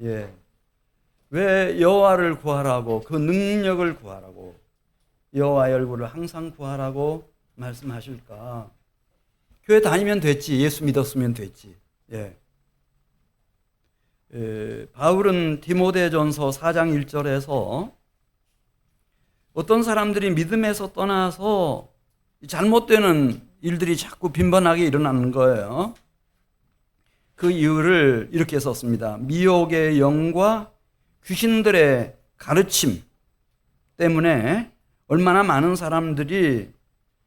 예. 왜 여호와를 구하라고, 그 능력을 구하라고, 여호와의 얼굴을 항상 구하라고 말씀하실까? 교회 다니면 됐지. 예수 믿었으면 됐지. 예. 바울은 디모데전서 4장 1절에서 어떤 사람들이 믿음에서 떠나서 잘못되는 일들이 자꾸 빈번하게 일어나는 거예요. 그 이유를 이렇게 썼습니다. 미혹의 영과 귀신들의 가르침 때문에 얼마나 많은 사람들이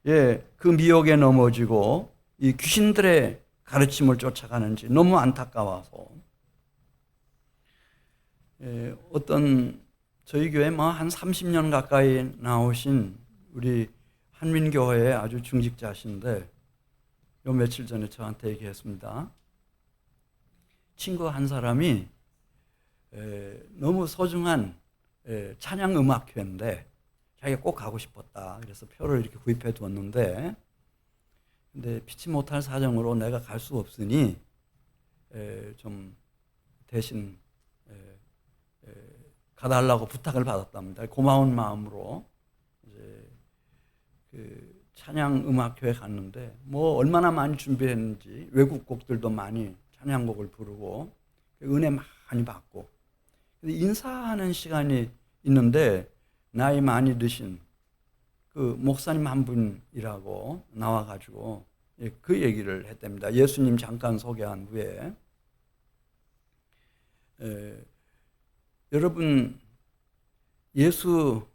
그 미혹에 넘어지고 이 귀신들의 가르침을 쫓아가는지 너무 안타까워서 어떤 저희 교회 한 30년 가까이 나오신 우리 한민교회의 아주 중직자신데 요 며칠 전에 저한테 얘기했습니다. 친구 한 사람이 너무 소중한 찬양 음악회인데 자기가 꼭 가고 싶었다. 그래서 표를 이렇게 구입해 두었는데 근데 피치 못할 사정으로 내가 갈 수 없으니 좀 대신 가달라고 부탁을 받았답니다. 고마운 마음으로 이제 그 찬양 음악회에 갔는데 얼마나 많이 준비했는지 외국 곡들도 많이 찬양곡을 부르고 은혜 많이 받고 인사하는 시간이 있는데 나이 많이 드신 그 목사님 한 분이라고 나와가지고 그 얘기를 했답니다. 예수님 잠깐 소개한 후에 여러분 예수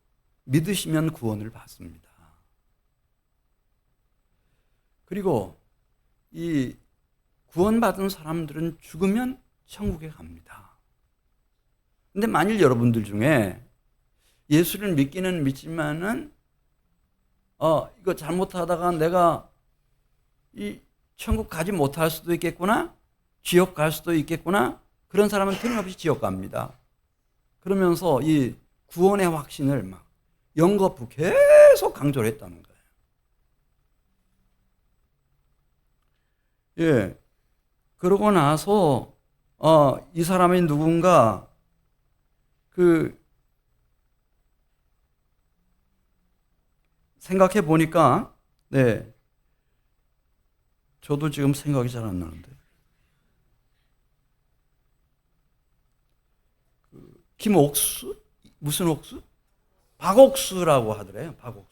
믿으시면 구원을 받습니다. 그리고 이 구원받은 사람들은 죽으면 천국에 갑니다. 근데 만일 여러분들 중에 예수를 믿기는 믿지만은 이거 잘못하다가 내가 이 천국 가지 못할 수도 있겠구나, 지옥 갈 수도 있겠구나, 그런 사람은 틀림없이 지옥 갑니다. 그러면서 이 구원의 확신을 막 연거푸 계속 강조를 했다는 거예요. 예. 그러고 나서 이 사람이 누군가 생각해 보니까 저도 지금 생각이 잘 안 나는데 김옥수? 무슨 옥수? 박옥수라고 하더래요. 박옥수.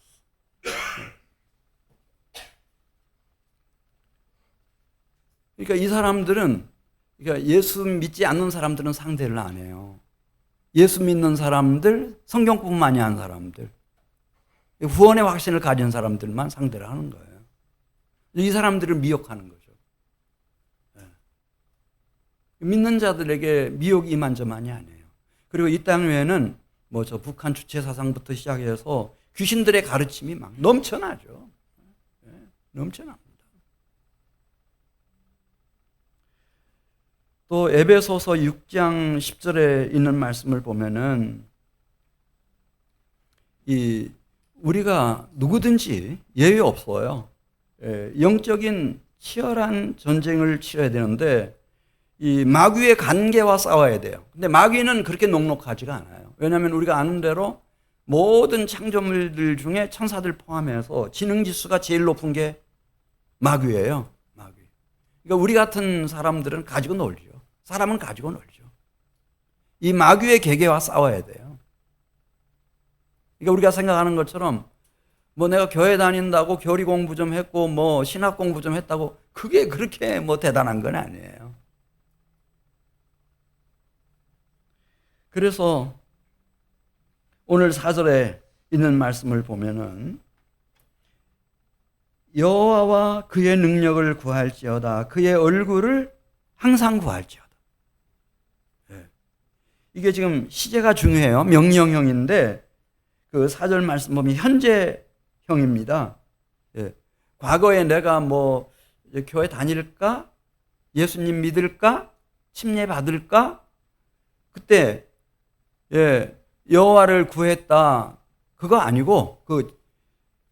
그러니까 이 사람들은, 그러니까 예수 믿지 않는 사람들은 상대를 안 해요. 예수 믿는 사람들, 성경 공부 많이 한 사람들, 구원의 확신을 가진 사람들만 상대를 하는 거예요. 이 사람들을 미혹하는 거죠. 믿는 자들에게 미혹이 이만저만이 아니에요. 그리고 이 땅 외에는 저 북한 주체 사상부터 시작해서 귀신들의 가르침이 막 넘쳐나죠. 넘쳐납니다. 또 에베소서 6장 10절에 있는 말씀을 보면은 우리가 누구든지 예외 없어요. 영적인 치열한 전쟁을 치러야 되는데 이 마귀의 관계와 싸워야 돼요. 근데 마귀는 그렇게 녹록하지가 않아요. 왜냐하면 우리가 아는 대로 모든 창조물들 중에 천사들 포함해서 지능지수가 제일 높은 게 마귀예요. 마귀. 그러니까 우리 같은 사람들은 가지고 놀죠. 사람은 가지고 놀죠. 이 마귀의 계계와 싸워야 돼요. 그러니까 우리가 생각하는 것처럼 내가 교회 다닌다고 교리 공부 좀 했고 신학 공부 좀 했다고 그게 그렇게 대단한 건 아니에요. 그래서 오늘 4절에 있는 말씀을 보면은 여호와와 그의 능력을 구할지어다 그의 얼굴을 항상 구할지어다. 이게 시제가 중요해요. 명령형인데 그 4절 말씀 보면 현재형입니다. 과거에 내가 교회 다닐까? 예수님 믿을까? 침례 받을까? 그때 여호와를 구했다. 그거 아니고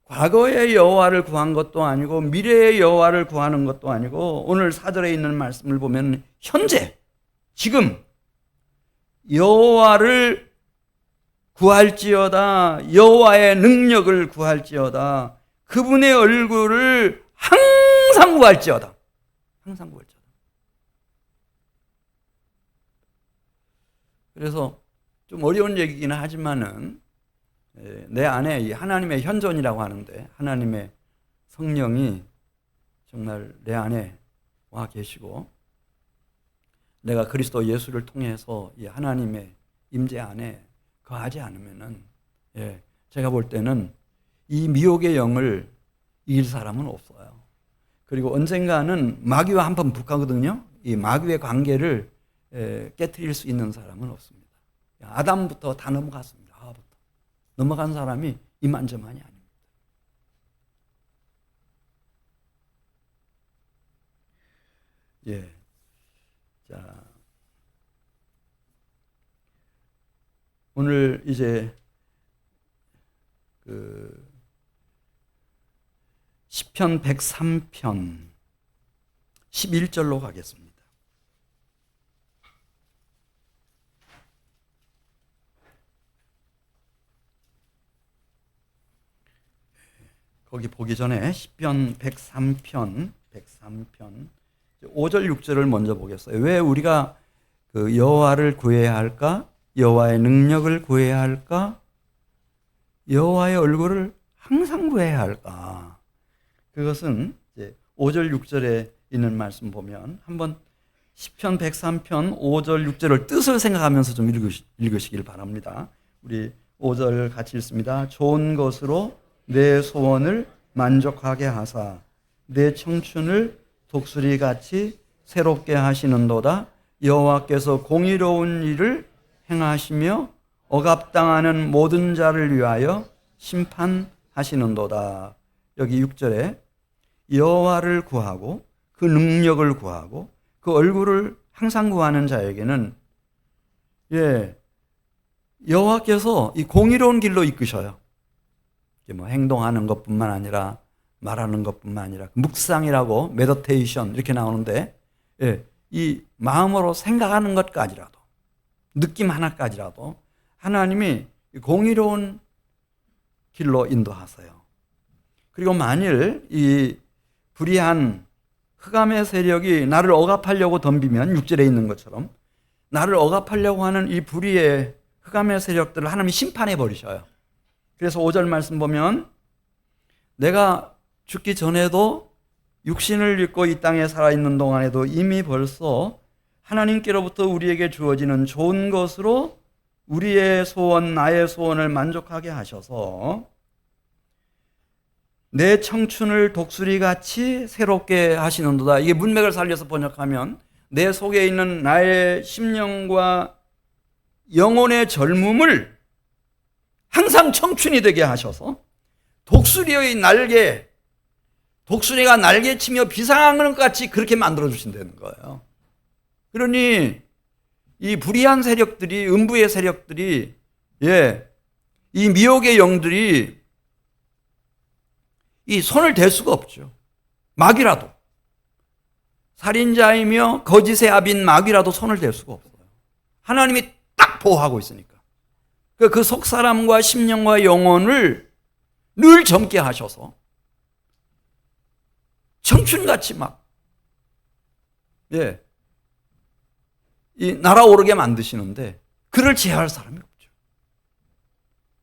과거의 여호와를 구한 것도 아니고 미래의 여호와를 구하는 것도 아니고 오늘 4절에 있는 말씀을 보면 현재, 지금 여호와를 구할지어다, 여호와의 능력을 구할지어다, 그분의 얼굴을 항상 구할지어다. 항상 구할지어다. 그래서 좀 어려운 얘기긴 하지만은 내 안에 이 하나님의 현존이라고 하는데, 하나님의 성령이 정말 내 안에 와 계시고, 내가 그리스도 예수를 통해서 이 하나님의 임재 안에 거하지 않으면은, 제가 볼 때는 이 미혹의 영을 이길 사람은 없어요. 그리고 언젠가는 마귀와 한번 붙거든요. 이 마귀의 관계를 깨트릴 수 있는 사람은 없습니다. 아담부터 다 넘어갔습니다. 하와부터 넘어간 사람이 이만저만이 아닙니다. 자, 오늘 이제 시편 103편 11절로 가겠습니다. 거기 보기 전에 시편 103편 5절 6절을 먼저 보겠어요. 왜 우리가 그 여호와를 구해야 할까? 여호와의 능력을 구해야 할까? 여호와의 얼굴을 항상 구해야 할까? 그것은 이제 5절 6절에 있는 말씀 보면 한번 시편 103편 5절 6절을 뜻을 생각하면서 좀 읽으시길 바랍니다. 우리 5절 같이 읽습니다. 좋은 것으로 내 소원을 만족하게 하사 내 청춘을 독수리같이 새롭게 하시는도다. 여호와께서 공의로운 일을 행하시며 억압당하는 모든 자를 위하여 심판하시는도다. 여기 6절에 여호와를 구하고 그 능력을 구하고 그 얼굴을 항상 구하는 자에게는 여호와께서 이 공의로운 길로 이끄셔요. 뭐 행동하는 것뿐만 아니라 말하는 것뿐만 아니라 묵상이라고 메디테이션 이렇게 나오는데 이 마음으로 생각하는 것까지라도 느낌 하나까지라도 하나님이 공의로운 길로 인도하세요. 그리고 만일 이 불의한 흑암의 세력이 나를 억압하려고 덤비면 6절에 있는 것처럼 나를 억압하려고 하는 이 불의의 흑암의 세력들을 하나님이 심판해 버리셔요. 그래서 5절 말씀 보면 내가 죽기 전에도 육신을 입고 이 땅에 살아있는 동안에도 이미 벌써 하나님께로부터 우리에게 주어지는 좋은 것으로 우리의 소원, 나의 소원을 만족하게 하셔서 내 청춘을 독수리같이 새롭게 하시는도다. 이게 문맥을 살려서 번역하면 내 속에 있는 나의 심령과 영혼의 젊음을 항상 청춘이 되게 하셔서 독수리의 날개, 독수리가 날개치며 비상하는 것 같이 그렇게 만들어 주신다는 거예요. 그러니 이 불의한 세력들이, 음부의 세력들이, 이 미혹의 영들이 이 손을 댈 수가 없죠. 마귀라도, 살인자이며 거짓의 아비인 마귀라도 손을 댈 수가 없어요. 하나님이 딱 보호하고 있으니까. 그 속사람과 심령과 영혼을 늘 젊게 하셔서 청춘같이 이 날아오르게 만드시는데 그를 제어할 사람이 없죠.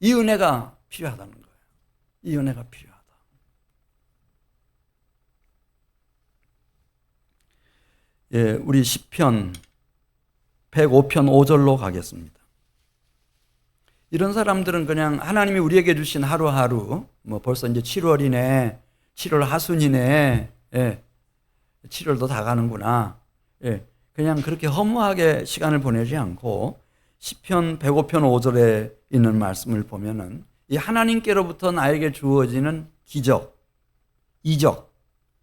이 은혜가 필요하다는 거예요. 이 은혜가 필요하다. 우리 시편 105편 5절로 가겠습니다. 이런 사람들은 그냥 하나님이 우리에게 주신 하루하루, 뭐 벌써 이제 7월이네, 7월 하순이네, 7월도 다 가는구나. 그냥 그렇게 허무하게 시간을 보내지 않고 시편 105편 5절에 있는 말씀을 보면은 이 하나님께로부터 나에게 주어지는 기적, 이적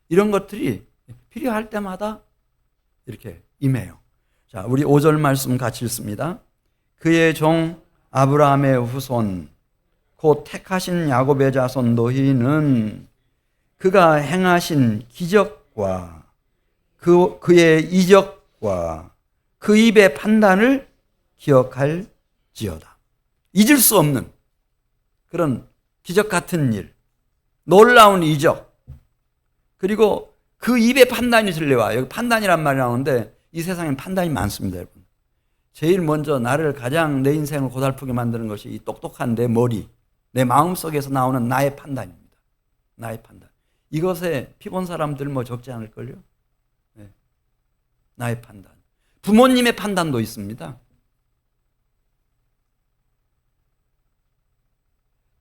이런 것들이 필요할 때마다 이렇게 임해요. 자, 우리 5절 말씀 같이 읽습니다. 그의 종 아브라함의 후손 곧 택하신 야곱의 자손 너희는 그가 행하신 기적과 그의 이적과 그 입의 판단을 기억할지어다. 잊을 수 없는 그런 기적 같은 일, 놀라운 이적, 그리고 그 입에 판단이 들려와. 여기 판단이란 말이 나오는데 이 세상엔 판단이 많습니다, 여러분. 제일 먼저 나를 가장 내 인생을 고달프게 만드는 것이 이 똑똑한 내 머리, 내 마음속에서 나오는 나의 판단입니다. 나의 판단. 이것에 피본 사람들 뭐 적지 않을걸요? 네. 나의 판단. 부모님의 판단도 있습니다.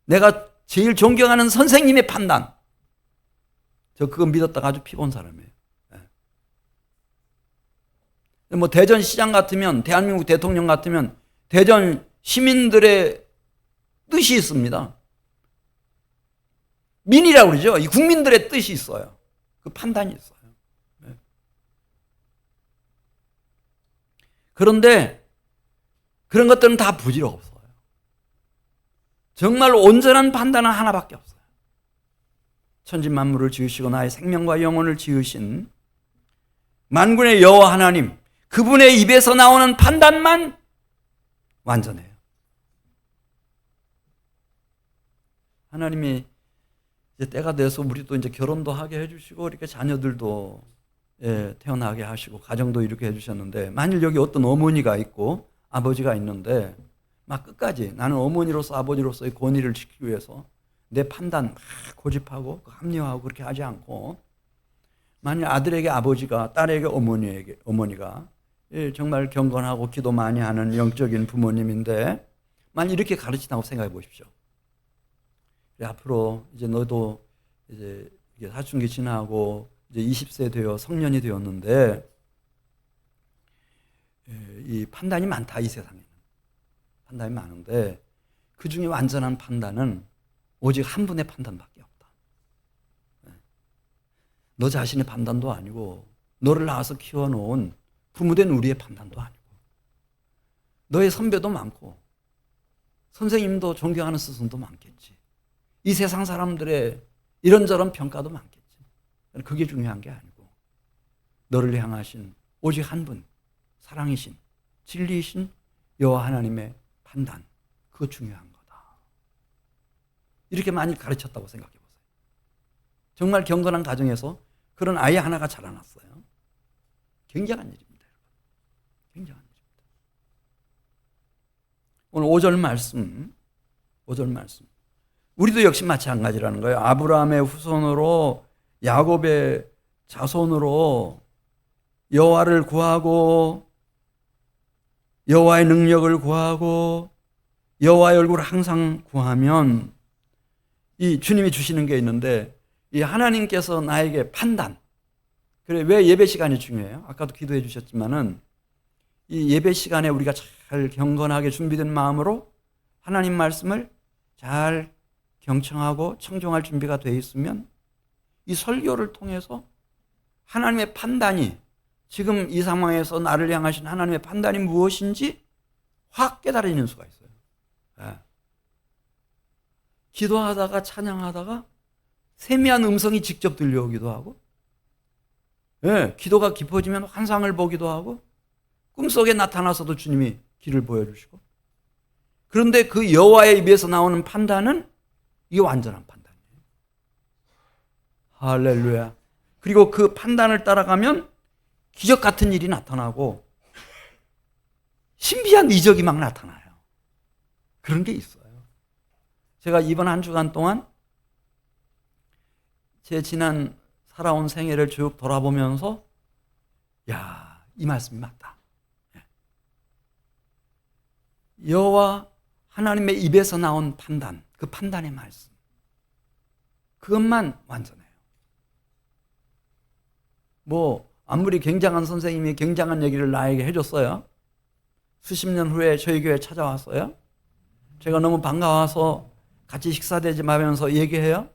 내가 제일 존경하는 선생님의 판단. 저 그거 믿었다가 아주 피본 사람이에요. 네. 뭐 대전 시장 같으면, 대한민국 대통령 같으면 대전 시민들의 뜻이 있습니다. 민이라고 그러죠. 이 국민들의 뜻이 있어요. 그 판단이 있어요. 네. 그런데 그런 것들은 다 부질없어요. 정말 온전한 판단은 하나밖에 없어요. 천지만물을 지으시고 나의 생명과 영혼을 지으신 만군의 여호와 하나님, 그분의 입에서 나오는 판단만 완전해요. 하나님이 이제 때가 돼서 우리도 이제 결혼도 하게 해주시고 이렇게 자녀들도 태어나게 하시고 가정도 이렇게 해주셨는데, 만일 여기 어떤 어머니가 있고 아버지가 있는데 막 끝까지 나는 어머니로서 아버지로서의 권위를 지키기 위해서 내 판단 막 고집하고 합리화하고 그렇게 하지 않고, 만일 아들에게 아버지가, 딸에게 어머니가 정말 경건하고 기도 많이 하는 영적인 부모님인데 만일 이렇게 가르친다고 생각해 보십시오. 앞으로 이제 너도 이제 사춘기 지나고 이제 20세 되어 성년이 되었는데 이 판단이 많다, 이 세상에는. 판단이 많은데 그 중에 완전한 판단은 오직 한 분의 판단밖에 없다. 너 자신의 판단도 아니고 너를 낳아서 키워놓은 부모된 우리의 판단도 아니고, 너의 선배도 많고 선생님도 존경하는 스승도 많겠지. 이 세상 사람들의 이런저런 평가도 많겠지. 그게 중요한 게 아니고 너를 향하신 오직 한 분, 사랑이신 진리이신 여호와 하나님의 판단, 그거 중요한 거다. 이렇게 많이 가르쳤다고 생각해 보세요. 정말 경건한 가정에서 그런 아이 하나가 자라났어요. 굉장한 일입니다, 여러분. 굉장한 일입니다. 오늘 5절 말씀. 우리도 역시 마찬가지라는 거예요. 아브라함의 후손으로, 야곱의 자손으로 여호와를 구하고 여호와의 능력을 구하고 여호와의 얼굴을 항상 구하면 이 주님이 주시는 게 있는데, 이 하나님께서 나에게 판단. 그래, 왜 예배 시간이 중요해요? 아까도 기도해 주셨지만은 이 예배 시간에 우리가 잘 경건하게 준비된 마음으로 하나님 말씀을 잘 경청하고 청종할 준비가 되어 있으면 이 설교를 통해서 하나님의 판단이, 지금 이 상황에서 나를 향하신 하나님의 판단이 무엇인지 확 깨달아지는 수가 있어요. 네. 기도하다가 찬양하다가 세미한 음성이 직접 들려오기도 하고, 네, 기도가 깊어지면 환상을 보기도 하고, 꿈속에 나타나서도 주님이 길을 보여주시고. 그런데 그 여호와의 입에서 나오는 판단은 이게 완전한 판단이에요. 할렐루야. 그리고 그 판단을 따라가면 기적 같은 일이 나타나고 신비한 이적이 막 나타나요. 그런 게 있어요. 제가 이번 한 주간 동안 제 지난 살아온 생애를 쭉 돌아보면서 야, 이 말씀이 맞다. 여호와 하나님의 입에서 나온 판단, 그 판단의 말씀, 그것만 완전해요. 뭐 아무리 굉장한 선생님이 굉장한 얘기를 나에게 해줬어요. 수십 년 후에 저희 교회에 찾아왔어요. 제가 너무 반가워서 같이 식사대지 마면서 얘기해요.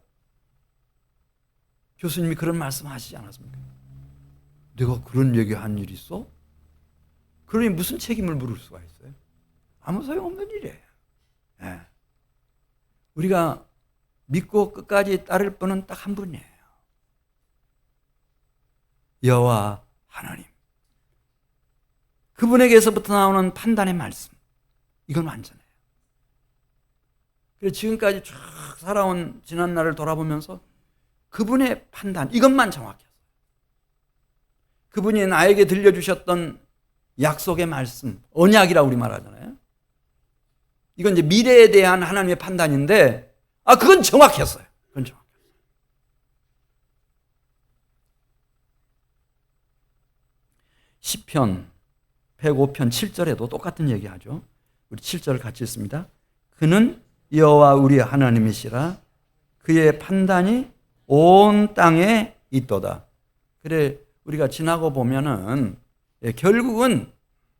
교수님이 그런 말씀 하시지 않았습니까? 내가 그런 얘기한 일이 있어? 그러니 무슨 책임을 물을 수가 있어요? 아무 소용없는 일이에요. 네. 우리가 믿고 끝까지 따를 분은 딱 한 분이에요. 여호와 하나님. 그분에게서부터 나오는 판단의 말씀. 이건 완전해요. 그래서 지금까지 쫙 살아온 지난 날을 돌아보면서 그분의 판단, 이것만 정확했어요. 그분이 나에게 들려주셨던 약속의 말씀, 언약이라고 우리 말하잖아요. 이건 이제 미래에 대한 하나님의 판단인데, 그건 정확했어요. 그건 정확했어요. 시편 105편 7절에도 똑같은 얘기하죠. 우리 7절 같이 읽습니다. 그는 여호와 우리 하나님이시라. 그의 판단이 온 땅에 있도다. 그래, 우리가 지나고 보면은 결국은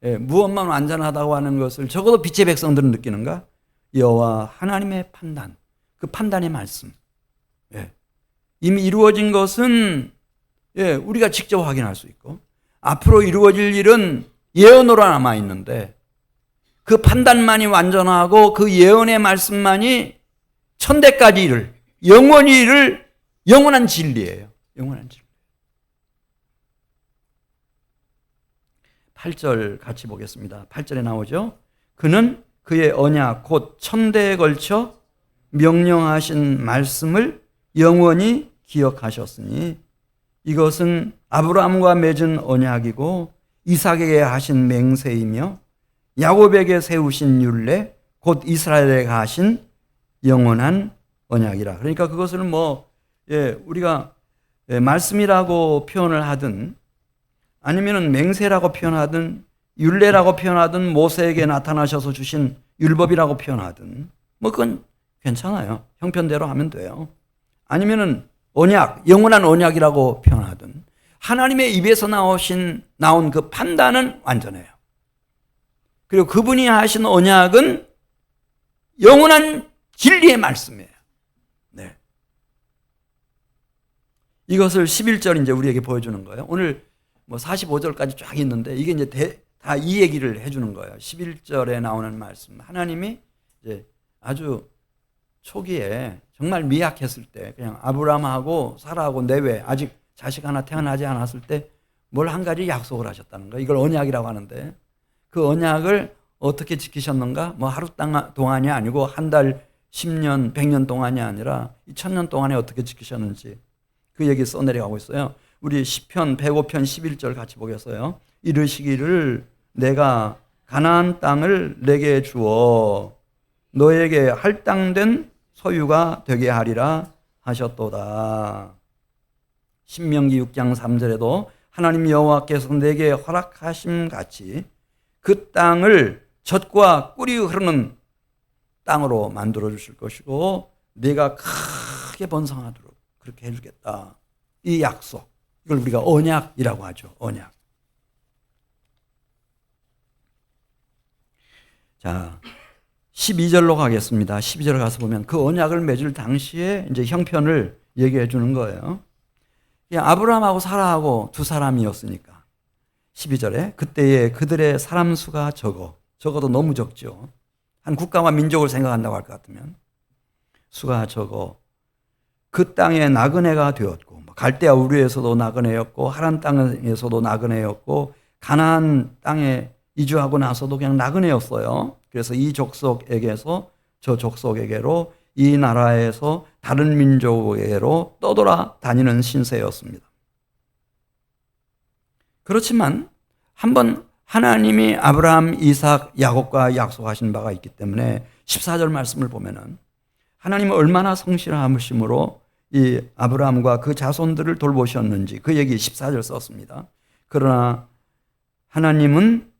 무엇만 완전하다고 하는 것을 적어도 빛의 백성들은 느끼는가? 여호와 하나님의 판단, 그 판단의 말씀. 이미 이루어진 것은 우리가 직접 확인할 수 있고, 앞으로 이루어질 일은 예언으로 남아 있는데, 그 판단만이 완전하고 그 예언의 말씀만이 천대까지 이를, 영원히 이를 영원한 진리예요. 영원한 진리. 8절 같이 보겠습니다. 8절에 나오죠. 그는 그의 언약 곧 천대에 걸쳐 명령하신 말씀을 영원히 기억하셨으니 이것은 아브라함과 맺은 언약이고 이삭에게 하신 맹세이며 야곱에게 세우신 율례 곧 이스라엘에게 하신 영원한 언약이라. 그러니까 그것을 우리가 말씀이라고 표현을 하든 아니면은 맹세라고 표현하든 율례라고 표현하든 모세에게 나타나셔서 주신 율법이라고 표현하든 그건 괜찮아요. 형편대로 하면 돼요. 아니면은 언약, 영원한 언약이라고 표현하든 하나님의 입에서 나온 그 판단은 완전해요. 그리고 그분이 하신 언약은 영원한 진리의 말씀이에요. 네. 이것을 11절 이제 우리에게 보여주는 거예요. 오늘 45절까지 쫙 있는데 이게 이제 다 이 얘기를 해주는 거예요. 11절에 나오는 말씀. 하나님이 이제 아주 초기에 정말 미약했을 때 그냥 아브라함하고 사라하고 내외 아직 자식 하나 태어나지 않았을 때 뭘 한 가지 약속을 하셨다는 거예요. 이걸 언약이라고 하는데 그 언약을 어떻게 지키셨는가? 하루 동안이 아니고 한 달, 10년, 100년 동안이 아니라 2000년 동안에 어떻게 지키셨는지 그 얘기 써내려가고 있어요. 우리 시편 105편 11절 같이 보겠어요. 이르시기를 내가 가나안 땅을 내게 주어 너에게 할당된 소유가 되게 하리라 하셨도다. 신명기 6장 3절에도 하나님 여호와께서 내게 허락하심 같이 그 땅을 젖과 꿀이 흐르는 땅으로 만들어 주실 것이고 네가 크게 번성하도록 그렇게 해주겠다. 이 약속, 이걸 우리가 언약이라고 하죠. 언약. 자, 12절로 가겠습니다. 12절 가서 보면 그 언약을 맺을 당시에 이제 형편을 얘기해 주는 거예요. 아브라함하고 사라하고 두 사람이었으니까 12절에 그때에 그들의 사람 수가 적어도 너무 적죠. 한 국가와 민족을 생각한다고 할 것 같으면 수가 적어 그 땅에 나그네가 되었고 갈대아 우르에서도 나그네였고 하란 땅에서도 나그네였고 가나안 땅에 이주하고 나서도 그냥 나그네였어요. 그래서 이 족속에게서 저 족속에게로 이 나라에서 다른 민족에게로 떠돌아 다니는 신세였습니다. 그렇지만 한번 하나님이 아브라함, 이삭, 야곱과 약속하신 바가 있기 때문에 14절 말씀을 보면은 하나님은 얼마나 성실하심으로 이 아브라함과 그 자손들을 돌보셨는지 그 얘기 14절 썼습니다. 그러나 하나님은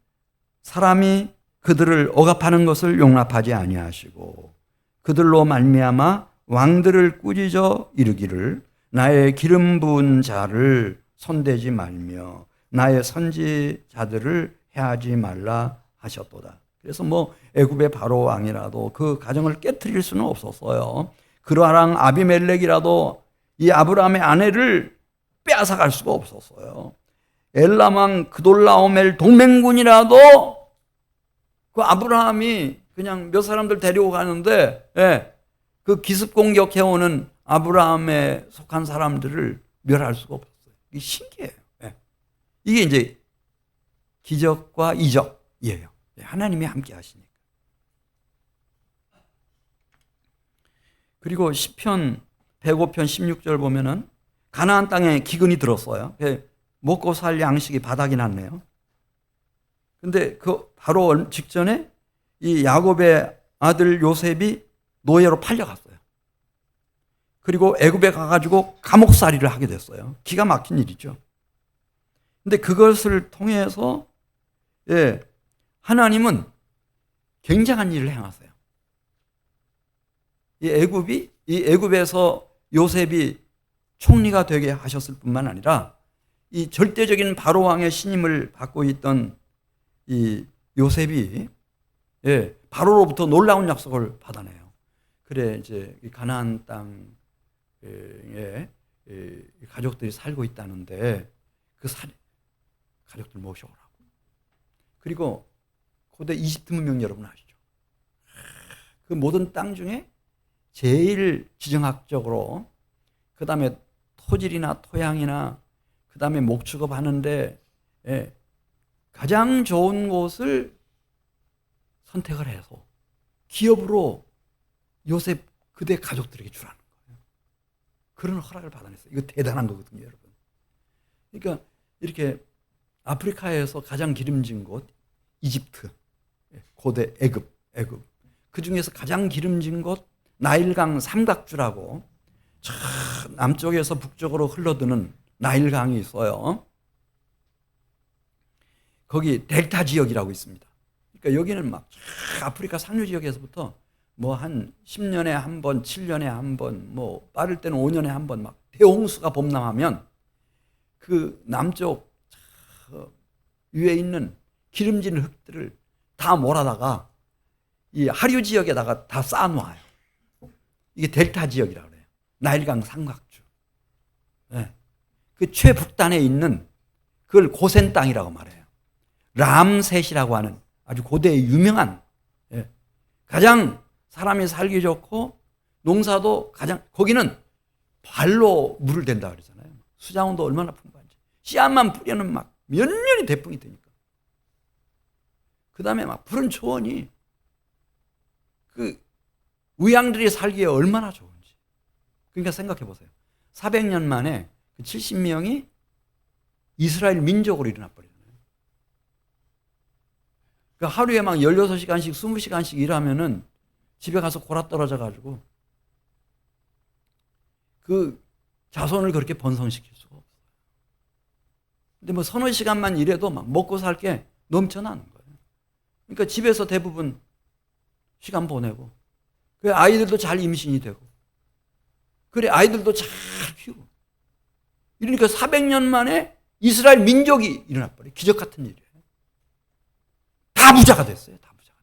사람이 그들을 억압하는 것을 용납하지 아니하시고 그들로 말미암아 왕들을 꾸짖어 이르기를 나의 기름 부은 자를 손대지 말며 나의 선지자들을 해하지 말라 하셨도다. 그래서 애굽의 바로 왕이라도 그 가정을 깨트릴 수는 없었어요. 그러한 아비멜렉이라도 이 아브라함의 아내를 빼앗아갈 수가 없었어요. 엘람 왕 그돌라오멜 동맹군이라도 그 아브라함이 그냥 몇 사람들 데리고 가는데 그 기습 공격해오는 아브라함에 속한 사람들을 멸할 수가 없었어요. 이게 신기해요. 이게 이제 기적과 이적이에요. 하나님이 함께 하시니까. 그리고 시편 105편 16절 보면은 가나안 땅에 기근이 들었어요. 먹고 살 양식이 바닥이 났네요. 근데 그 바로 직전에 이 야곱의 아들 요셉이 노예로 팔려갔어요. 그리고 애굽에 가가지고 감옥살이를 하게 됐어요. 기가 막힌 일이죠. 근데 그것을 통해서 하나님은 굉장한 일을 행하세요. 이 애굽에서 요셉이 총리가 되게 하셨을 뿐만 아니라 이 절대적인 바로 왕의 신임을 받고 있던 이 요셉이 바로로부터 놀라운 약속을 받아내요. 그래 이제 가나안 땅에 가족들이 살고 있다는데 그 가족들 모셔오라고. 그리고 고대 이집트 문명 여러분 아시죠? 그 모든 땅 중에 제일 지정학적으로 그 다음에 토질이나 토양이나 그 다음에 목축업 하는데 가장 좋은 곳을 선택을 해서 기업으로 요셉 그대 가족들에게 주라는 거예요. 그런 허락을 받아냈어요. 이거 대단한 거거든요, 여러분. 그러니까 이렇게 아프리카에서 가장 기름진 곳 이집트, 고대 애굽. 그 중에서 가장 기름진 곳 나일강 삼각주라고 저 남쪽에서 북쪽으로 흘러드는 나일강이 있어요. 거기 델타 지역이라고 있습니다. 그러니까 여기는 막 아프리카 상류 지역에서부터 뭐 한 10년에 한 번, 7년에 한 번, 뭐 빠를 때는 5년에 한 번 막 대홍수가 범람하면 그 남쪽 위에 있는 기름진 흙들을 다 몰아다가 이 하류 지역에다가 다 쌓아놓아요. 이게 델타 지역이라고 그래요. 나일강 삼각주. 그 최북단에 있는 그걸 고센 땅이라고 말해요. 람셋이라고 하는 아주 고대의 유명한 가장 사람이 살기 좋고 농사도 가장 거기는 발로 물을 댄다 그러잖아요. 수자원도 얼마나 풍부한지. 씨앗만 뿌려는 막 몇 년이 대풍이 되니까. 그 다음에 막 푸른 초원이 그 우양들이 살기에 얼마나 좋은지. 그러니까 생각해 보세요. 400년 만에 그 70명이 이스라엘 민족으로 일어나 버리잖아요. 그러니까 하루에 막 16시간씩 20시간씩 일하면은 집에 가서 골아 떨어져 가지고 그 자손을 그렇게 번성시킬 수가 없어요. 근데 뭐 서너 시간만 일해도 막 먹고 살 게 넘쳐나는 거예요. 그러니까 집에서 대부분 시간 보내고 그 아이들도 잘 임신이 되고 그래 아이들도 잘 키우고 이러니까 400년 만에 이스라엘 민족이 일어나버려요. 기적 같은 일이에요. 다 부자가 됐어요. 다 부자가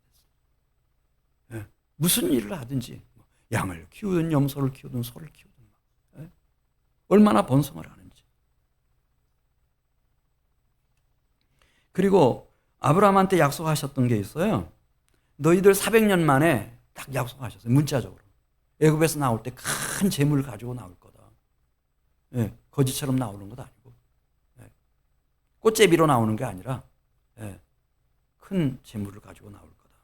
됐어요. 무슨 일을 하든지 양을 키우든 염소를 키우든 소를 키우든 얼마나 번성을 하는지. 그리고 아브라함한테 약속하셨던 게 있어요. 너희들 400년 만에 딱 약속하셨어요. 문자적으로. 애굽에서 나올 때 큰 재물을 가지고 나올 거다. 거지처럼 나오는 것 아니고. 꽃제비로 나오는 게 아니라 큰 재물을 가지고 나올 거다.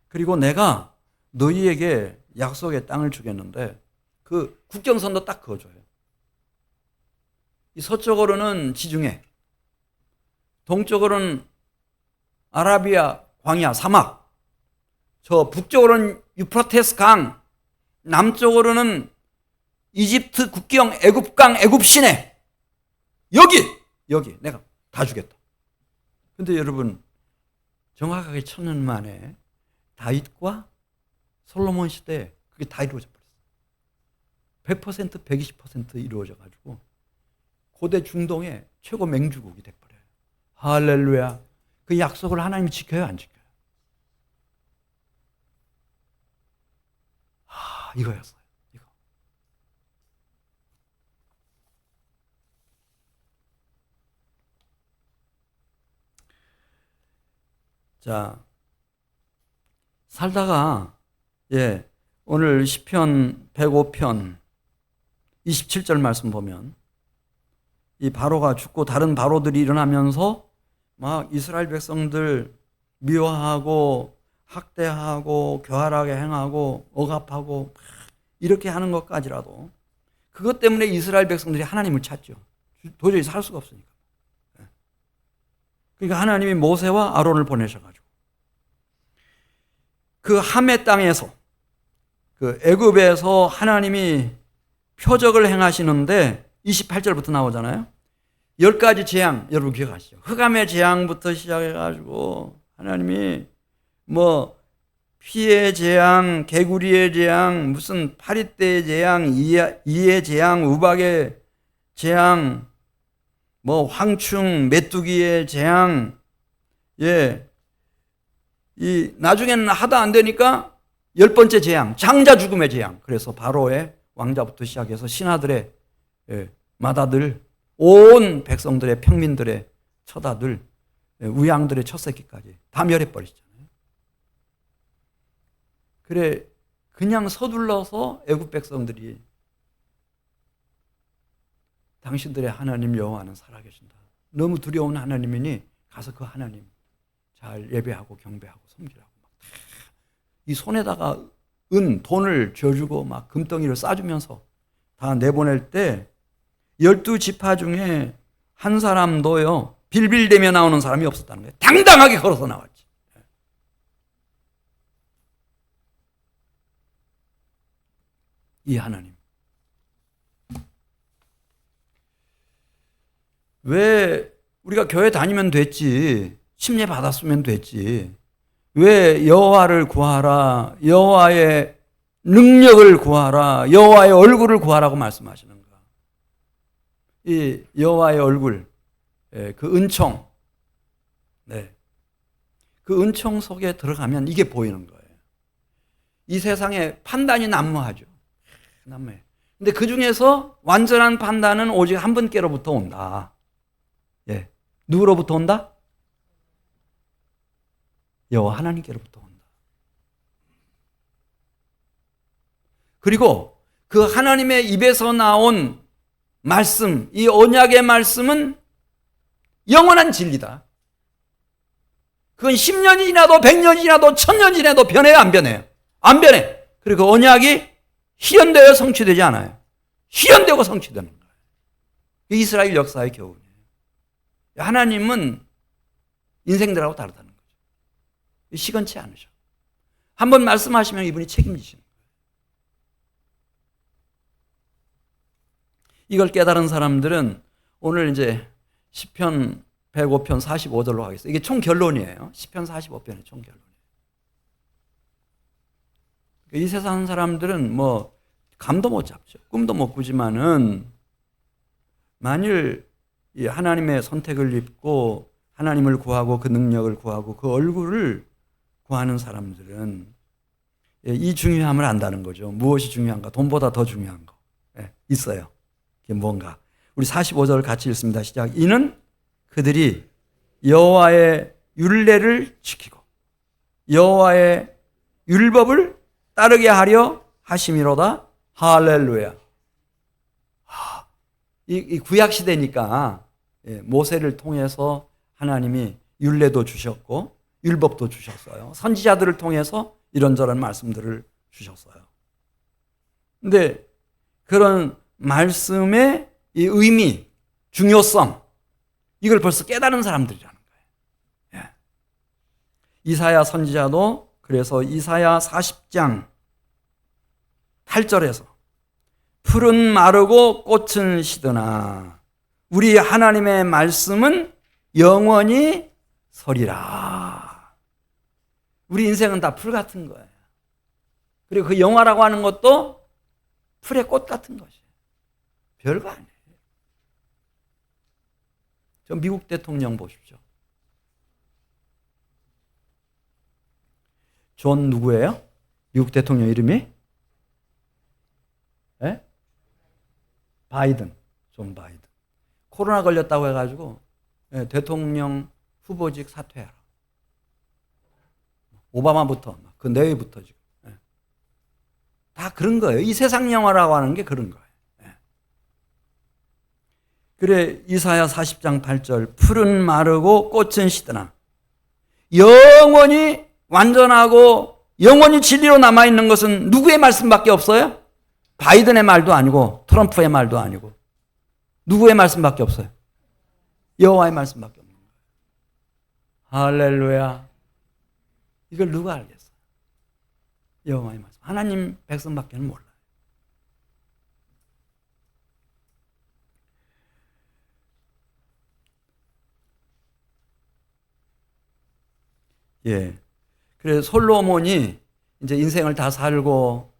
그리고 내가 너희에게 약속의 땅을 주겠는데 그 국경선도 딱 그어줘요. 이 서쪽으로는 지중해, 동쪽으로는 아라비아 광야 사막, 저 북쪽으로는 유프라테스 강, 남쪽으로는 이집트 국경 애굽강 애굽 시내. 여기 내가 다 주겠다. 근데 여러분 정확하게 1000년 만에 다윗과 솔로몬 시대에 그게 다 이루어져 버렸어요. 100% 120% 이루어져 가지고 고대 중동의 최고 맹주국이 돼 버려요. 할렐루야. 그 약속을 하나님이 지켜요, 안 지켜요? 이거였어요. 이거. 자, 살다가 오늘 시편 105편 27절 말씀 보면 이 바로가 죽고 다른 바로들이 일어나면서 막 이스라엘 백성들 미워하고 학대하고 교활하게 행하고 억압하고 이렇게 하는 것까지라도 그것 때문에 이스라엘 백성들이 하나님을 찾죠. 도저히 살 수가 없으니까. 그러니까 하나님이 모세와 아론을 보내셔가지고 그 함의 땅에서 그 애굽에서 하나님이 표적을 행하시는데 28절부터 나오잖아요. 10가지 재앙 여러분 기억하시죠? 흑암의 재앙부터 시작해가지고 하나님이 뭐 피의 재앙, 개구리의 재앙, 무슨 파리떼의 재앙, 이의 재앙, 우박의 재앙, 뭐 황충, 메뚜기의 재앙, 이 나중에는 하다 안 되니까 10번째 재앙, 장자 죽음의 재앙. 그래서 바로의 왕자부터 시작해서 신하들의 맏아들, 온 백성들의 평민들의 첫 아들, 우양들의 첫 새끼까지 다 멸해버리시잖아요. 그래 그냥 서둘러서 애굽 백성들이 당신들의 하나님 여호와는 살아계신다. 너무 두려운 하나님이니 가서 그 하나님 잘 예배하고 경배하고 섬기라고 이 손에다가 돈을 쥐어주고 막 금덩이를 싸주면서 다 내보낼 때 12지파 중에 한 사람도요 빌빌대며 나오는 사람이 없었다는 거예요. 당당하게 걸어서 나왔지. 이 하나님 왜 우리가 교회 다니면 됐지, 침례 받았으면 됐지, 왜 여호와를 구하라, 여호와의 능력을 구하라, 여호와의 얼굴을 구하라고 말씀하시는가? 이 여호와의 얼굴, 그 은총, 그 은총 속에 들어가면 이게 보이는 거예요. 이 세상에 판단이 난무하죠. 난무해. 근데 그 중에서 완전한 판단은 오직 한 분께로부터 온다. 누구로부터 온다? 여호와 하나님께로부터 온다. 그리고 그 하나님의 입에서 나온 말씀, 이 언약의 말씀은 영원한 진리다. 그건 10년이 지나도 100년이 지나도 1000년이 지나도 변해요, 안 변해요? 안 변해. 그리고 그 언약이 실현되어 성취되지 않아요. 실현되고 성취되는 거예요. 이스라엘 역사의 교훈이에요. 하나님은 인생들하고 다르다는 거죠. 시건치 않으셔. 한번 말씀하시면 이분이 책임지시는 거예요. 이걸 깨달은 사람들은 오늘 이제 시편 105편 45절로 가겠어요. 이게 총 결론이에요. 시편 45편의 총 결론이에요. 이 세상 사람들은 뭐 감도 못 잡죠. 꿈도 못 꾸지만은 만일 이 하나님의 선택을 입고 하나님을 구하고 그 능력을 구하고 그 얼굴을 구하는 사람들은 이 중요함을 안다는 거죠. 무엇이 중요한가? 돈보다 더 중요한 거 있어요. 그게 뭔가? 우리 45절 같이 읽습니다. 시작. 이는 그들이 여호와의 율례를 지키고 여호와의 율법을 따르게 하려 하심이로다. 할렐루야. 이 구약 시대니까 모세를 통해서 하나님이 율례도 주셨고 율법도 주셨어요. 선지자들을 통해서 이런저런 말씀들을 주셨어요. 근데 그런 말씀의 이 의미, 중요성, 이걸 벌써 깨달은 사람들이라는 거예요. 이사야 선지자도 그래서 이사야 40장 8절에서 풀은 마르고 꽃은 시드나 우리 하나님의 말씀은 영원히 서리라. 우리 인생은 다 풀 같은 거예요. 그리고 그 영화라고 하는 것도 풀의 꽃 같은 것이에요. 별거 아니에요. 저 미국 대통령 보십시오. 존 누구예요? 미국 대통령 이름이? 바이든, 존 바이든. 코로나 걸렸다고 해가지고 대통령 후보직 사퇴하라. 오바마부터 그 내외부터 지금 다 그런 거예요. 이 세상 영화라고 하는 게 그런 거예요. 그래 이사야 40장 8절 풀은 마르고 꽃은 시드나 영원히 완전하고 영원히 진리로 남아있는 것은 누구의 말씀밖에 없어요? 바이든의 말도 아니고 트럼프의 말도 아니고 누구의 말씀밖에 없어요? 여호와의 말씀밖에 없는 거예요. 할렐루야. 이걸 누가 알겠어요? 여호와의 말씀. 하나님 백성밖에는 몰라요. 예. 그래서 솔로몬이 이제 인생을 다 살고,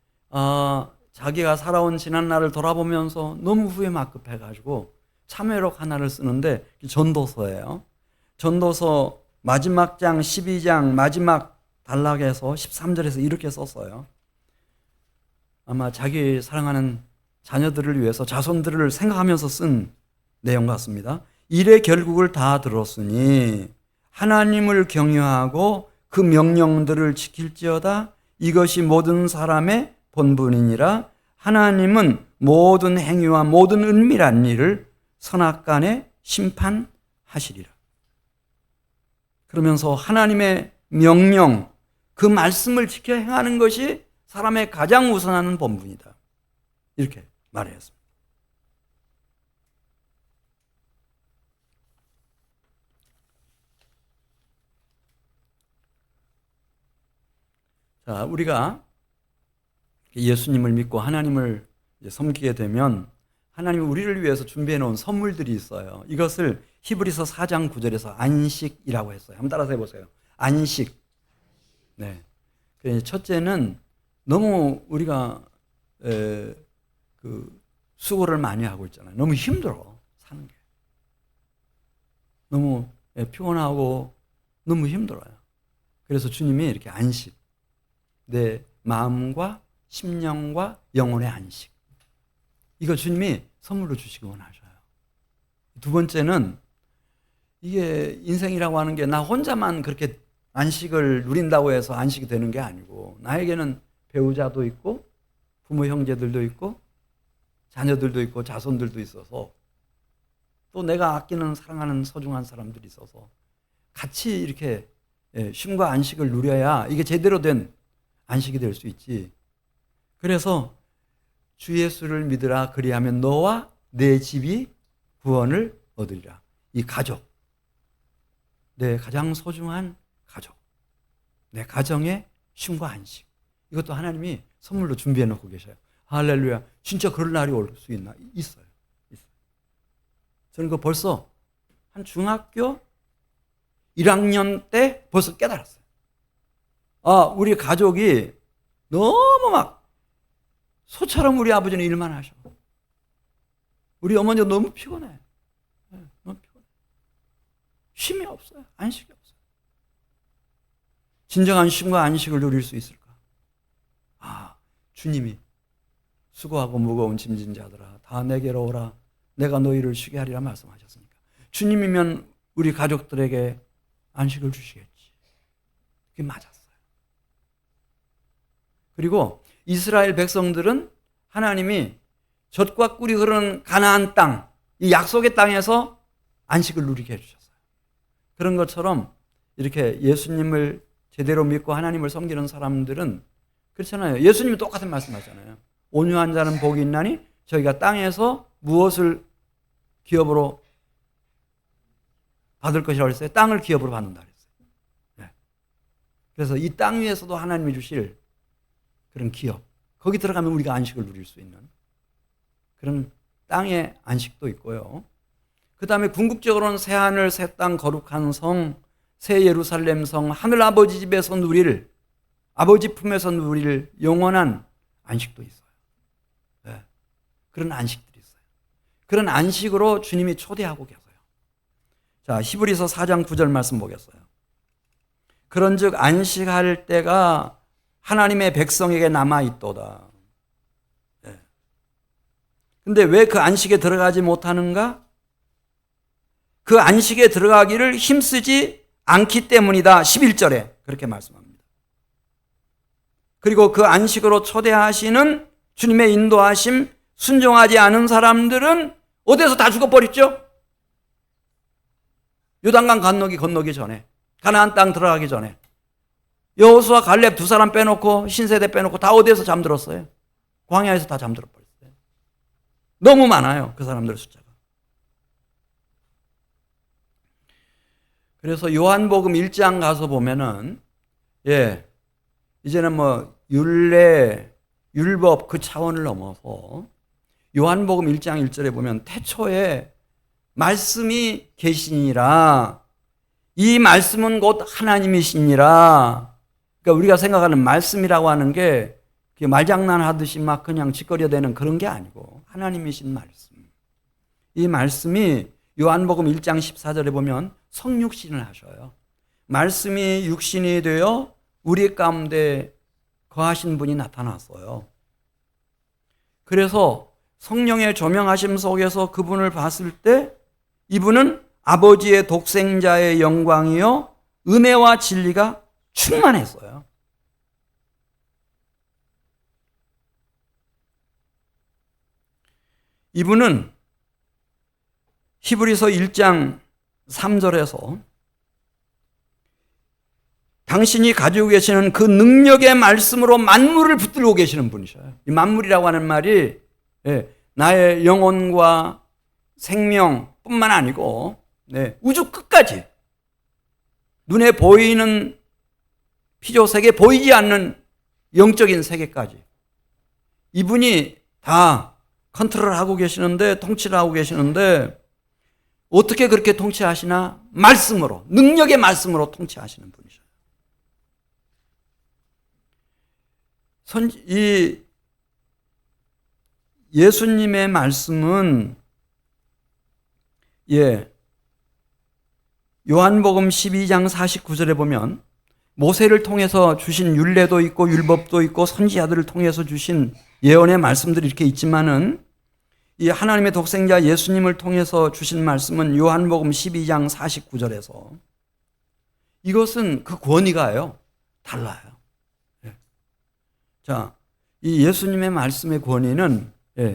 자기가 살아온 지난날을 돌아보면서 너무 후회 막급해가지고 참회록 하나를 쓰는데 전도서예요. 전도서 마지막 장 12장 마지막 단락에서 13절에서 이렇게 썼어요. 아마 자기 사랑하는 자녀들을 위해서 자손들을 생각하면서 쓴 내용 같습니다. 일의 결국을 다 들었으니 하나님을 경외하고 그 명령들을 지킬지어다. 이것이 모든 사람의 본분이니라. 하나님은 모든 행위와 모든 은밀한 일을 선악간에 심판하시리라. 그러면서 하나님의 명령, 그 말씀을 지켜 행하는 것이 사람의 가장 우선하는 본분이다. 이렇게 말했습니다. 자, 우리가 예수님을 믿고 하나님을 섬기게 되면 하나님이 우리를 위해서 준비해 놓은 선물들이 있어요. 이것을 히브리서 4장 9절에서 안식이라고 했어요. 한번 따라서 해보세요. 안식. 네. 첫째는 너무 우리가 수고를 많이 하고 있잖아요. 너무 힘들어 사는 게. 너무 피곤하고 너무 힘들어요. 그래서 주님이 이렇게 안식, 내 마음과 심령과 영혼의 안식, 이거 주님이 선물로 주시기 원하셔요. 두 번째는 이게 인생이라고 하는 게 나 혼자만 그렇게 안식을 누린다고 해서 안식이 되는 게 아니고, 나에게는 배우자도 있고 부모 형제들도 있고 자녀들도 있고 자손들도 있어서, 또 내가 아끼는 사랑하는 소중한 사람들이 있어서 같이 이렇게 쉼과 안식을 누려야 이게 제대로 된 안식이 될 수 있지. 그래서 주 예수를 믿으라, 그리하면 너와 내 집이 구원을 얻으리라. 이 가족, 내 가장 소중한 가족, 내 가정의 쉼과 안식, 이것도 하나님이 선물로 준비해 놓고 계셔요. 할렐루야. 진짜 그럴 날이 올 수 있나? 있어요. 저는 그거 벌써 한 중학교 1학년 때 벌써 깨달았어요. 우리 가족이 너무 막 소처럼 우리 아버지는 일만 하셔. 우리 어머니가 너무 피곤해. 너무 피곤해. 쉼이 없어요. 안식이 없어요. 진정한 쉼과 안식을 누릴 수 있을까? 주님이 수고하고 무거운 짐진 자들아 다 내게로 오라, 내가 너희를 쉬게 하리라 말씀하셨으니까 주님이면 우리 가족들에게 안식을 주시겠지. 그게 맞았어요. 그리고 이스라엘 백성들은 하나님이 젖과 꿀이 흐르는 가나안 땅, 이 약속의 땅에서 안식을 누리게 해주셨어요. 그런 것처럼 이렇게 예수님을 제대로 믿고 하나님을 섬기는 사람들은 그렇잖아요. 예수님이 똑같은 말씀하잖아요. 온유한 자는 복이 있나니 저희가 땅에서 무엇을 기업으로 받을 것이라고 했어요? 땅을 기업으로 받는다 그랬어요. 네. 그래서 이 땅 위에서도 하나님이 주실 그런 기업, 거기 들어가면 우리가 안식을 누릴 수 있는 그런 땅의 안식도 있고요. 그 다음에 궁극적으로는 새 하늘, 새 땅, 거룩한 성, 새 예루살렘 성, 하늘 아버지 집에서 누릴, 아버지 품에서 누릴 영원한 안식도 있어요. 네. 그런 안식들이 있어요. 그런 안식으로 주님이 초대하고 계세요. 자, 히브리서 4장 9절 말씀 보겠어요. 그런즉 안식할 때가 하나님의 백성에게 남아있도다. 근데 왜 그 안식에 들어가지 못하는가? 그 안식에 들어가기를 힘쓰지 않기 때문이다. 11절에 그렇게 말씀합니다. 그리고 그 안식으로 초대하시는 주님의 인도하심 순종하지 않은 사람들은 어디서 다 죽어버렸죠? 요단강 건너기 전에, 가나안 땅 들어가기 전에 여호수아 갈렙 두 사람 빼놓고 신세대 빼놓고 다 어디에서 잠들었어요? 광야에서 다 잠들어 버렸어요. 너무 많아요. 그 사람들 숫자가. 그래서 요한복음 1장 가서 보면은 이제는 뭐 율례, 율법 그 차원을 넘어서 요한복음 1장 1절에 보면 태초에 말씀이 계시니라. 이 말씀은 곧 하나님이시니라. 그러니까 우리가 생각하는 말씀이라고 하는 게 말장난하듯이 막 그냥 짓거려대는 그런 게 아니고 하나님이신 말씀. 이 말씀이 요한복음 1장 14절에 보면 성육신을 하셔요. 말씀이 육신이 되어 우리 가운데 거하신 분이 나타났어요. 그래서 성령의 조명하심 속에서 그분을 봤을 때 이분은 아버지의 독생자의 영광이요 은혜와 진리가 충만했어요. 이분은 히브리서 1장 3절에서 당신이 가지고 계시는 그 능력의 말씀으로 만물을 붙들고 계시는 분이셔요. 이 만물이라고 하는 말이 나의 영혼과 생명뿐만 아니고 우주 끝까지 눈에 보이는 피조세계, 보이지 않는 영적인 세계까지 이분이 다 컨트롤하고 계시는데, 통치를 하고 계시는데 어떻게 그렇게 통치하시나? 말씀으로, 능력의 말씀으로 통치하시는 분이셔요. 이 예수님의 말씀은 요한복음 12장 49절에 보면 모세를 통해서 주신 율례도 있고 율법도 있고 선지자들을 통해서 주신 예언의 말씀들이 이렇게 있지만은 이 하나님의 독생자 예수님을 통해서 주신 말씀은 요한복음 12장 49절에서 이것은 그 권위가요 달라요. 자, 이 예수님의 말씀의 권위는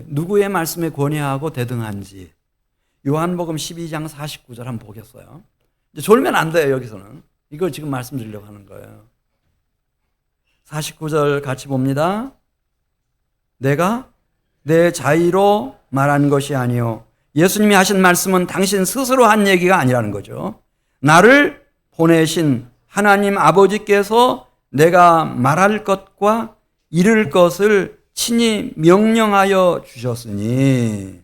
누구의 말씀의 권위하고 대등한지 요한복음 12장 49절 한번 보겠어요. 이제 졸면 안 돼요. 여기서는 이걸 지금 말씀드리려고 하는 거예요. 49절 같이 봅니다. 내가 내 자의로 말한 것이 아니요 예수님이 하신 말씀은 당신 스스로 한 얘기가 아니라는 거죠. 나를 보내신 하나님 아버지께서 내가 말할 것과 이룰 것을 친히 명령하여 주셨으니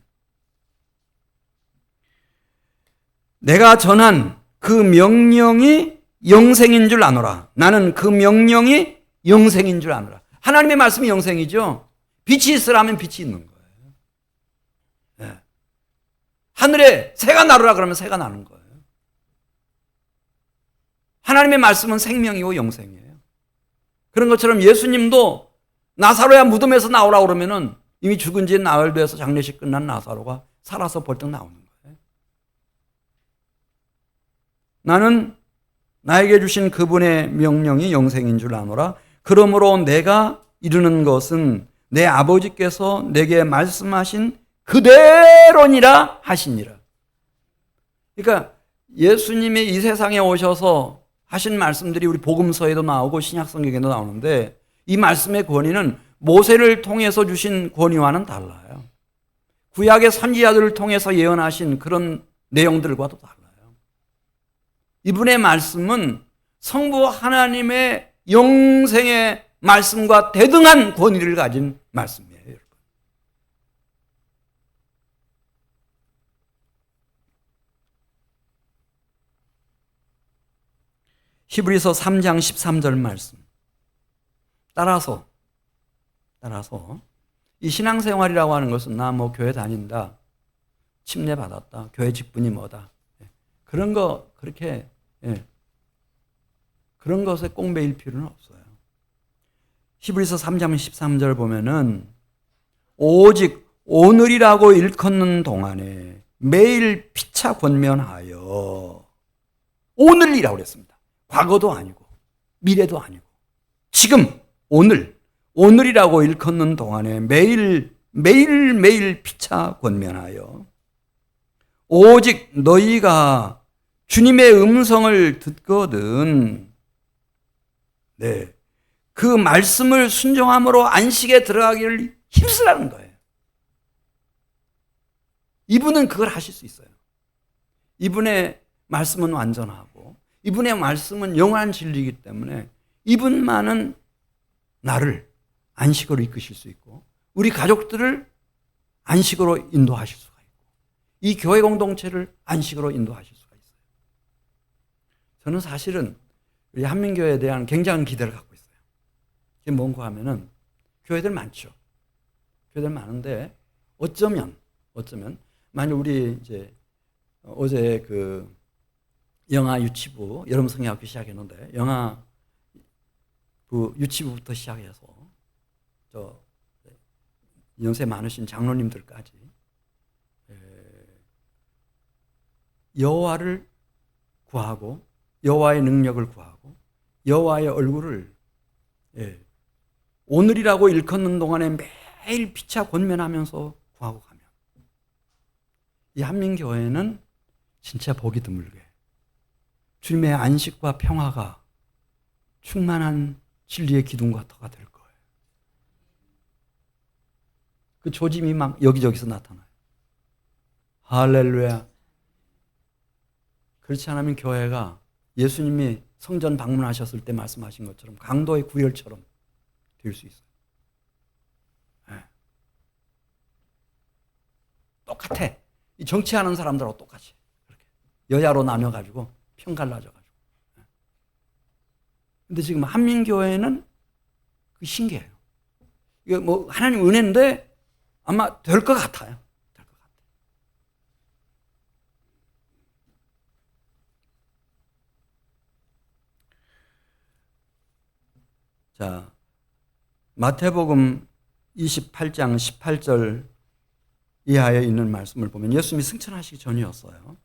내가 전한 그 명령이 영생인 줄 아노라. 나는 그 명령이 영생인 줄 아노라. 하나님의 말씀이 영생이죠. 빛이 있으라면 빛이 있는 거예요. 하늘에 새가 나르라 그러면 새가 나는 거예요. 하나님의 말씀은 생명이고 영생이에요. 그런 것처럼 예수님도 나사로야 무덤에서 나오라 그러면은 이미 죽은 지 나흘 돼서 장례식 끝난 나사로가 살아서 벌떡 나오는 거예요. 나는 나에게 주신 그분의 명령이 영생인 줄 아노라. 그러므로 내가 이루는 것은 내 아버지께서 내게 말씀하신 그대로니라 하시니라. 그러니까 예수님이 이 세상에 오셔서 하신 말씀들이 우리 복음서에도 나오고 신약성경에도 나오는데 이 말씀의 권위는 모세를 통해서 주신 권위와는 달라요. 구약의 선지자들을 통해서 예언하신 그런 내용들과도 달라요. 이분의 말씀은 성부 하나님의 영생의 말씀과 대등한 권위를 가진 말씀이에요. 여러분. 히브리서 3장 13절 말씀. 따라서 이 신앙생활이라고 하는 것은 나 뭐 교회 다닌다, 침례 받았다, 교회 직분이 뭐다 그런 거 그렇게 그런 것에 꼭 매일 필요는 없어요. 히브리서 3장 13절 보면은 오직 오늘이라고 일컫는 동안에 매일 피차 권면하여 오늘이라고 그랬습니다. 과거도 아니고 미래도 아니고 지금 오늘이라고 일컫는 동안에 매일 피차 권면하여 오직 너희가 주님의 음성을 듣거든 그 말씀을 순종함으로 안식에 들어가기를 힘쓰라는 거예요. 이분은 그걸 하실 수 있어요. 이분의 말씀은 완전하고 이분의 말씀은 영원한 진리이기 때문에 이분만은 나를 안식으로 이끄실 수 있고 우리 가족들을 안식으로 인도하실 수가 있고 이 교회 공동체를 안식으로 인도하실 수가 있어요. 저는 사실은 우리 한민교회에 대한 굉장한 기대를 갖고 있어요. 그게 뭔가 하면은 교회들 많죠. 교회들 많은데 어쩌면 만약 우리 이제 어제 그 영아 유치부 여름 성경학교 시작했는데 영아 그 유치부부터 시작해서 저 연세 많으신 장로님들까지 여호와를 구하고 여호와의 능력을 구하고 여호와의 얼굴을 오늘이라고 일컫는 동안에 매일 피차 권면하면서 구하고 가면 이 한민교회는 진짜 복이 드물게 주님의 안식과 평화가 충만한 진리의 기둥과 터가 될 거예요. 그 조짐이 막 여기저기서 나타나요. 할렐루야. 그렇지 않으면 교회가 예수님이 성전 방문하셨을 때 말씀하신 것처럼 강도의 구열처럼 될 수 있어요. 네. 똑같아. 이 정치하는 사람들하고 똑같이. 그렇게. 여야로 나눠가지고 편 갈라져가지고. 네. 근데 지금 한민교회는 그 신기해요. 이게 뭐 하나님 은혜인데 아마 될 것 같아요. 될 것 같아요. 자, 마태복음 28장 18절 이하에 있는 말씀을 보면 예수님이 승천하시기 전이었어요.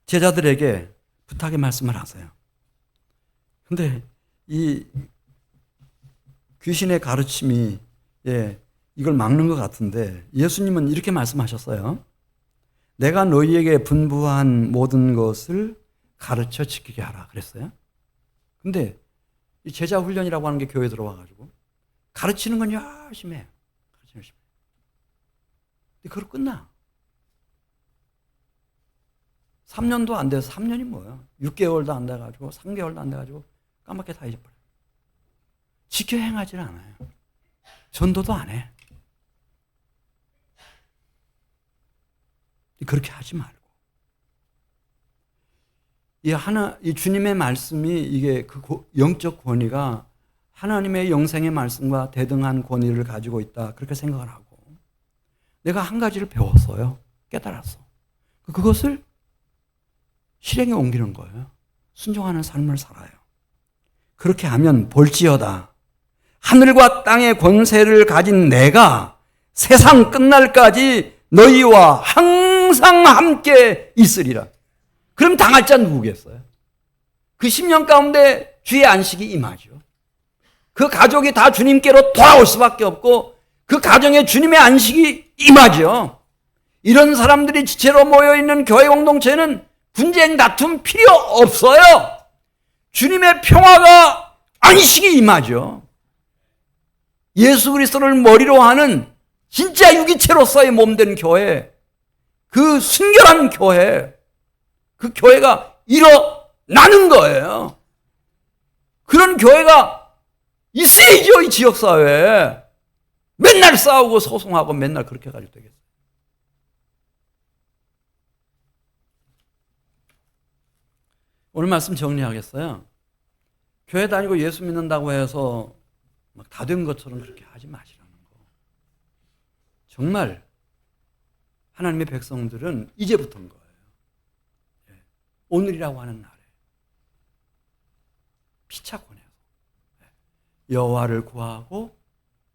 제자들에게 부탁의 말씀을 하세요. 근데 이 귀신의 가르침이 이걸 막는 것 같은데 예수님은 이렇게 말씀하셨어요. 내가 너희에게 분부한 모든 것을 가르쳐 지키게 하라 그랬어요. 근데 이 제자 훈련이라고 하는 게 교회에 들어와가지고 가르치는 건 열심히 해요. 가르치는 열심히. 근데 그걸 끝나. 3년도 안 돼서 3년이 뭐예요? 6개월도 안 돼가지고 3개월도 안 돼가지고 까맣게 다 잊어버려요. 지켜 행하지는 않아요. 전도도 안 해. 그렇게 하지 말고. 이 주님의 말씀이 이게 그 영적 권위가 하나님의 영생의 말씀과 대등한 권위를 가지고 있다. 그렇게 생각을 하고. 내가 한 가지를 배웠어요. 깨달았어. 그것을 실행에 옮기는 거예요. 순종하는 삶을 살아요. 그렇게 하면 볼지어다. 하늘과 땅의 권세를 가진 내가 세상 끝날까지 너희와 항상 함께 있으리라. 그럼 당할 자 누구겠어요? 그 10년 가운데 주의 안식이 임하죠. 그 가족이 다 주님께로 돌아올 수밖에 없고 그 가정에 주님의 안식이 임하죠. 이런 사람들이 지체로 모여있는 교회 공동체는 분쟁 다툼 필요 없어요. 주님의 평화가 안식이 임하죠. 예수 그리스도를 머리로 하는 진짜 유기체로서의 몸된 교회, 그 순결한 교회, 그 교회가 일어나는 거예요. 그런 교회가 있어야죠, 이 지역사회에. 맨날 싸우고 소송하고 맨날 그렇게 가지고 되겠어요. 오늘 말씀 정리하겠어요. 교회 다니고 예수 믿는다고 해서 막 다 된 것처럼 그렇게 하지 마시라는 거. 정말 하나님의 백성들은 이제부터인 거예요. 오늘이라고 하는 날에 피차 권해서 여호와를 구하고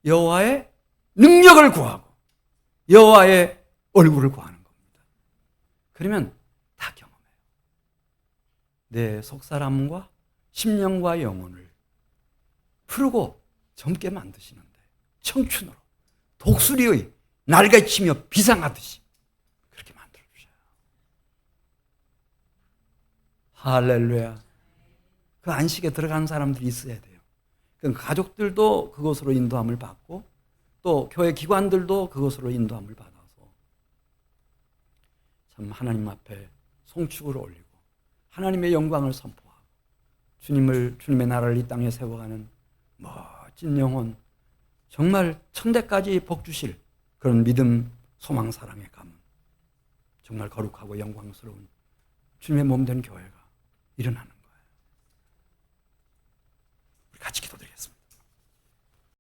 여호와의 능력을 구하고 여호와의 얼굴을 구하는 겁니다. 그러면 다 경험해요. 내 속사람과 심령과 영혼을 푸르고 젊게 만드시는데 청춘으로 독수리의 날개치며 비상하듯이 그렇게 만들어주셔요. 할렐루야. 그 안식에 들어간 사람들이 있어야 돼요. 그러니까 가족들도 그것으로 인도함을 받고 또 교회 기관들도 그것으로 인도함을 받아서 참 하나님 앞에 송축을 올리고 하나님의 영광을 선포하고 주님의 나라를 이 땅에 세워가는 멋진 영혼, 정말 천대까지 복 주실 그런 믿음, 소망, 사랑의 가문, 정말 거룩하고 영광스러운 주님의 몸 된 교회가 일어나는